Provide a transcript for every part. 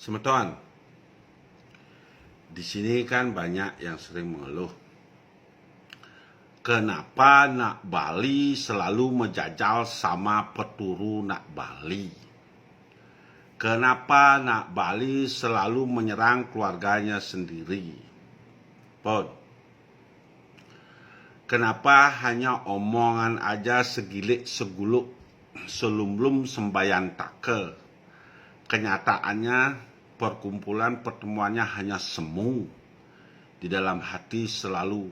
Semeton, di sini kan banyak yang sering mengeluh. Kenapa nak Bali selalu menjajal sama peturu nak Bali? Kenapa nak Bali selalu menyerang keluarganya sendiri? Pon, kenapa hanya omongan aja segilik seguluk selumlum sembayan take? Kenyataannya perkumpulan pertemuannya hanya semu. Di dalam hati selalu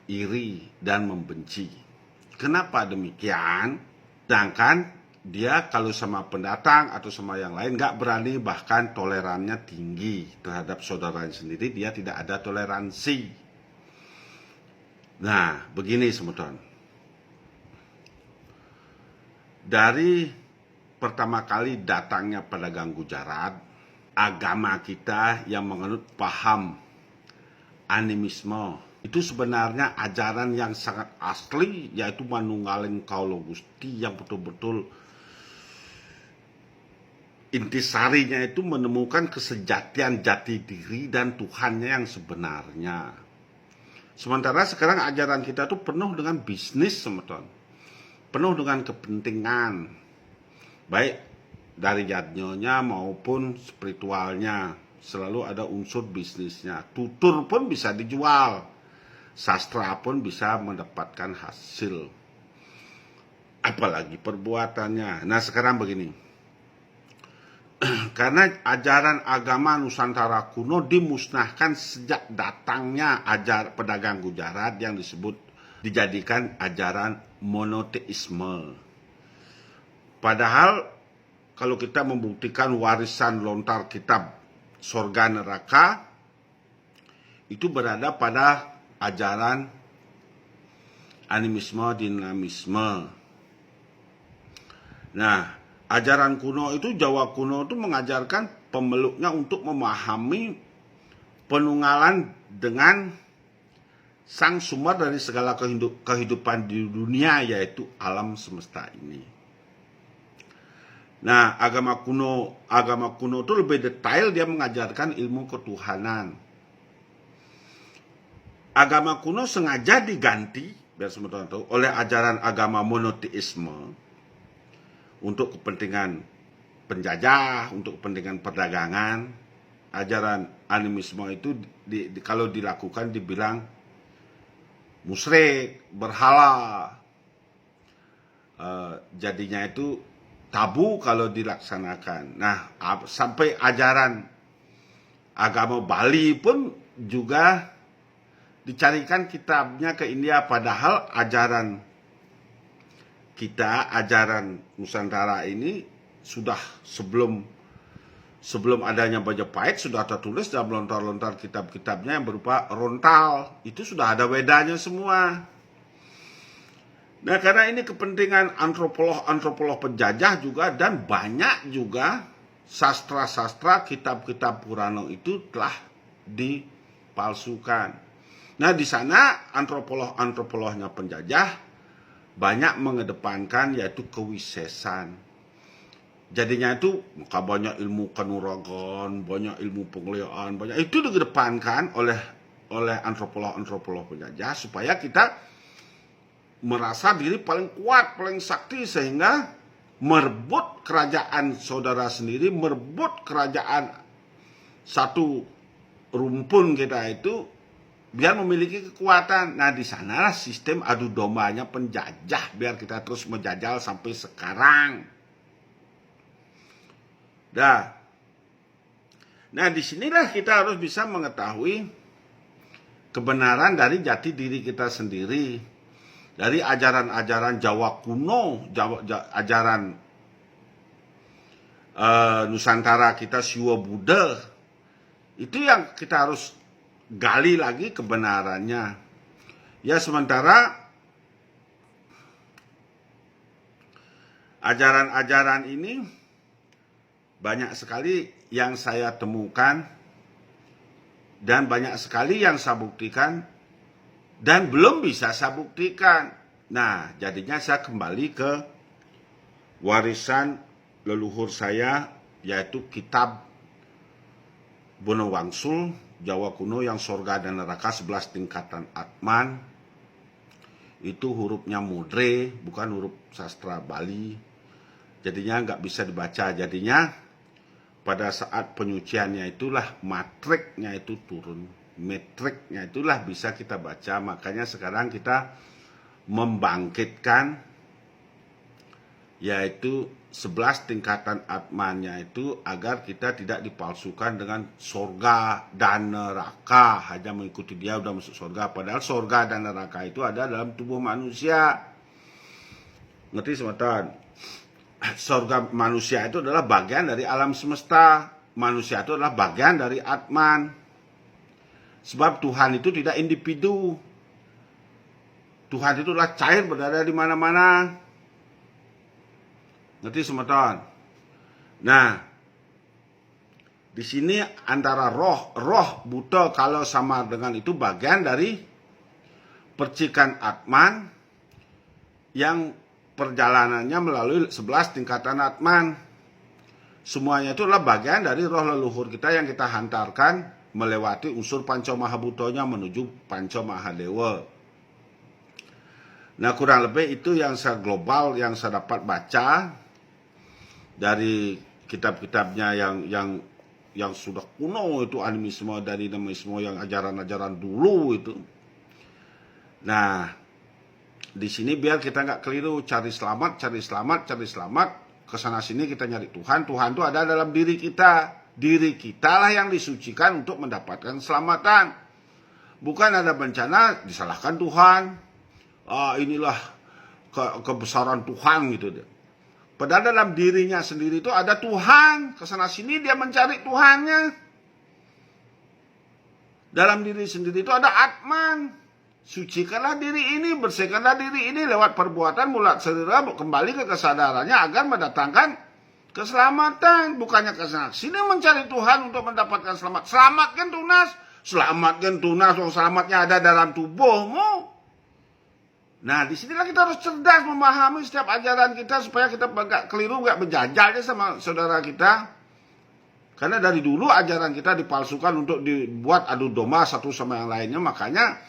iri dan membenci. Kenapa demikian? Sedangkan dia kalau sama pendatang atau sama yang lain gak berani, bahkan tolerannya tinggi terhadap saudaranya sendiri, dia tidak ada toleransi. Nah, begini Semeton. Dari pertama kali datangnya pedagang Gujarat, agama kita yang menganut paham animisme itu sebenarnya ajaran yang sangat asli, yaitu manunggaling kaula Gusti, yang betul-betul intisarinya itu menemukan kesejatian jati diri dan Tuhannya yang sebenarnya. Sementara sekarang ajaran kita itu penuh dengan bisnis, Semeton. Penuh dengan kepentingan, baik dari yadnyonya maupun spiritualnya. Selalu ada unsur bisnisnya. Tutur pun bisa dijual, sastra pun bisa mendapatkan hasil, apalagi perbuatannya. Nah sekarang begini, karena ajaran agama Nusantara kuno dimusnahkan sejak datangnya pedagang Gujarat yang dijadikan ajaran monoteisme. Padahal kalau kita membuktikan warisan lontar kitab Sorga Neraka itu berada pada ajaran animisme, dinamisme. Nah, ajaran kuno itu, Jawa kuno itu mengajarkan pemeluknya untuk memahami penunggalan dengan sang sumber dari segala kehidupan di dunia, yaitu alam semesta ini. Nah, agama kuno itu lebih detail, dia mengajarkan ilmu ketuhanan. Agama kuno sengaja diganti, biar semua tahu, oleh ajaran agama monoteisme untuk kepentingan penjajah, untuk kepentingan perdagangan. Ajaran animisme itu kalau dilakukan dibilang musyrik, berhala. Jadinya itu tabu kalau dilaksanakan. Nah, sampai ajaran agama Bali pun juga dicarikan kitabnya ke India, padahal ajaran kita, ajaran Nusantara ini sudah sebelum adanya Majapahit sudah tertulis dalam lontar-lontar kitab-kitabnya yang berupa rontal. Itu sudah ada Wedanya semua. Nah, karena ini kepentingan antropolog penjajah juga, dan banyak juga sastra-sastra, kitab-kitab Purana itu telah dipalsukan. Nah, di sana antropolognya penjajah banyak mengedepankan yaitu kewisesan. Jadinya itu maka banyak ilmu kanuragan, banyak ilmu penglihatan, banyak itu dikedepankan oleh antropolog penjajah supaya kita merasa diri paling kuat, paling sakti, sehingga merebut kerajaan saudara sendiri, merebut kerajaan satu rumpun kita itu biar memiliki kekuatan. Nah, di sanalah sistem adu dombanya penjajah biar kita terus menjajal sampai sekarang. Nah, disinilah kita harus bisa mengetahui kebenaran dari jati diri kita sendiri. Dari ajaran-ajaran Jawa kuno, ajaran Nusantara kita, Siwa Buddha, itu yang kita harus gali lagi kebenarannya. Ya, sementara ajaran-ajaran ini banyak sekali yang saya temukan dan banyak sekali yang saya buktikan dan belum bisa saya buktikan. Nah, jadinya saya kembali ke warisan leluhur saya, yaitu kitab Bono Wangsul, Jawa kuno yang sorga dan neraka 11 tingkatan Atman. Itu hurufnya mudre, bukan huruf sastra Bali. Jadinya nggak bisa dibaca. Jadinya pada saat penyuciannya itulah matriknya itu turun. Metriknya itulah bisa kita baca. Makanya sekarang kita membangkitkan yaitu 11 tingkatan Atmannya itu agar kita tidak dipalsukan dengan sorga dan neraka. Hanya mengikuti dia udah masuk sorga. Padahal sorga dan neraka itu ada dalam tubuh manusia. Ngerti semeton? Sorga manusia itu adalah bagian dari alam semesta. Manusia itu adalah bagian dari Atman. Sebab Tuhan itu tidak individu. Tuhan itu adalah cair berada di mana-mana. Ngerti semeton? Nah, di sini antara roh buta kalau sama dengan itu bagian dari percikan Atman yang perjalanannya melalui 11 tingkatan Atman. Semuanya itu adalah bagian dari roh leluhur kita yang kita hantarkan melewati unsur Panca Mahabutonya menuju Panca Mahadewa. Nah, kurang lebih itu yang saya global yang saya dapat baca dari kitab-kitabnya yang sudah kuno itu animisme dari animisme yang ajaran-ajaran dulu itu. Nah, di sini biar kita nggak keliru cari selamat, kesana sini kita nyari Tuhan. Tuhan itu ada dalam diri kita. Diri kita lah yang disucikan untuk mendapatkan keselamatan. Bukan ada bencana disalahkan Tuhan. Inilah kebesaran Tuhan gitu deh. Padahal dalam dirinya sendiri itu ada Tuhan. Kesana sini dia mencari Tuhannya. Dalam diri sendiri itu ada Atman. Sucikanlah diri ini, bersihkanlah diri ini lewat perbuatan mulat serira kembali ke kesadarannya agar mendatangkan keselamatan. Bukannya kesana sini mencari Tuhan untuk mendapatkan selamat. Selamatkan tunas. Selamatnya ada dalam tubuhmu. Nah, disinilah kita harus cerdas memahami setiap ajaran kita supaya kita gak keliru, gak berjajalnya sama saudara kita. Karena dari dulu ajaran kita dipalsukan untuk dibuat adu domba satu sama yang lainnya. Makanya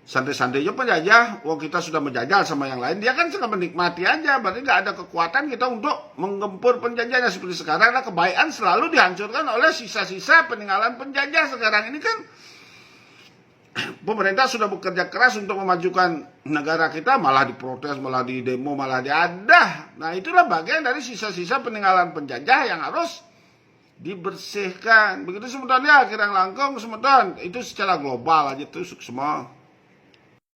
santai-santainya penjajah, wong kita sudah menjajal sama yang lain, dia kan sudah menikmati aja. Berarti gak ada kekuatan kita untuk menggempur penjajahnya. Seperti sekarang, kebaikan selalu dihancurkan oleh sisa-sisa peninggalan penjajah. Sekarang ini kan pemerintah sudah bekerja keras untuk memajukan negara kita, malah diprotes, malah di demo, malah diadah. Nah, itulah bagian dari sisa-sisa peninggalan penjajah yang harus dibersihkan. Begitu semeton ya, kirang langkung semeton. Itu secara global aja tuh semua.